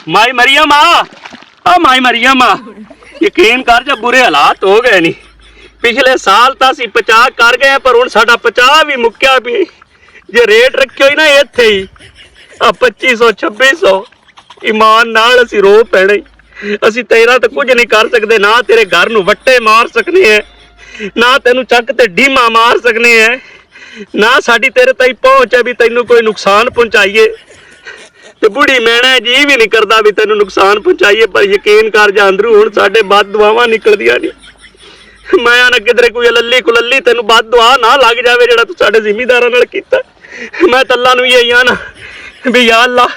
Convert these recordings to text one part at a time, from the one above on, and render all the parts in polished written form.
माई मरियम आ माई मरियम आ यकीन कर जब बुरे हालात हो गए नहीं पिछले साल तो असी 50 कर गए पर हुण साडा 50 भी मुक्या भी जे रेट रखियो ही ना इत्थे ही आ 2500 2600 ईमान नाल असी रो पैणे असी तेरा तो कुछ नहीं कर सकते ना तेरे घर नूं वट्टे मार सकने है ना तेनू चक ते डीमा मार सकने है ना साडी तेरे ताईं पहुंच है भी तेनू कोई नुकसान पहुंचाइए ते बुढ़ी मैना जी भी नहीं करता भी तेनू नुकसान पहुंचाइए पर यकीन कर जा अंदरू हुण साडे बद दुआवां निकलदियां नहीं मैं ना किधरे कोई लल्ली कुलल्ली तेनू बद दुआ ना लग जावे जेड़ा तू साडे जिमीदारां नाल कीता मैं तल्ला नूं यही आना भी या अल्लाह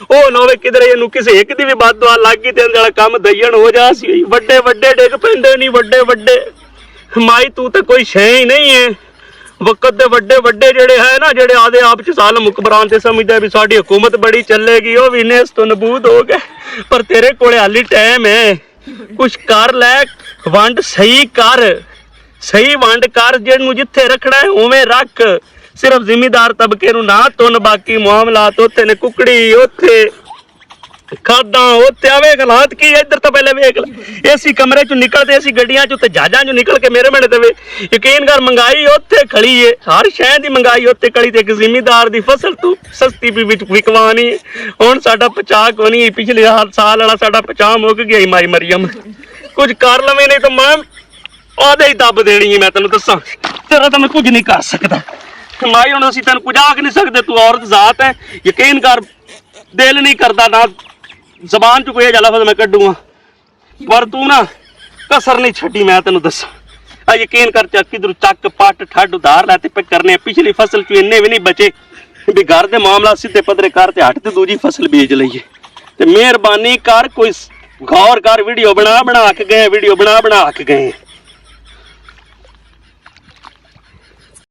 ओ ना होवे किधरे इनू किसे एक दी भी बद दुआ लग गई ते जेड़ा काम दईयण हो जा सी वड्डे वड्डे डिग पैंदे नहीं वड्डे वड्डे माई तू तो कोई शै ही नहीं है वक्त दे वड्डे वड्डे जेड़े है ना जेड़े आदे आप च साल मुकबरान ते समझदे भी साडी हुकूमत बड़ी चलेगी ओ भी नेस तो नबूद हो गए पर तेरे कोले हाली टाइम है कुछ कर लै वंड सही वंड कर जेनू जिथे रखना है उवें रख सिर्फ जिमीदार तबके नू ना तुन बाकी मामलात उत्थे ने कुकड़ी उत्थे खादा उत्थे वेख हालात की इधर तो पहले वेख ला एसी कमरे चो निकलते एसी गड्डियां चो ते जहाजां चो निकल के मेरे मेरे ते यकीन कर महंगाई उत्थे खड़ी है हर शहर दी महंगाई उत्थे खड़ी ते एक जिमीदार दी फसल तू सस्ती भी विकवानी हुण साडा 50 कोनी पिछले साल वाला साडा 50 मुक गया माई मरियम कुछ कर लवे नहीं तो मैं ओदे ही दब देनी है मैं तेनू दसां तेरा तो मैं कुछ नहीं कर सकदा माई हुण असीं तैनूं कुछ आख नहीं सकदे तू औरत जात है यकीन कर दिल नहीं करदा ना जबान च कोई लफ्ज़ मैं कड्डूंगा पर तू ना कसर नहीं छड्डी मैं तेनू दसां आ यकीन कर किधर चक पट ठड उधार लैते पे करने पिछली फसल च इन्ने भी नहीं बचे भी घर दे मामला सीधे पदरे कर ते हट ते दूजी फसल बेच लईए ते मेहरबानी कर कोई गौर कर वीडियो बना के गए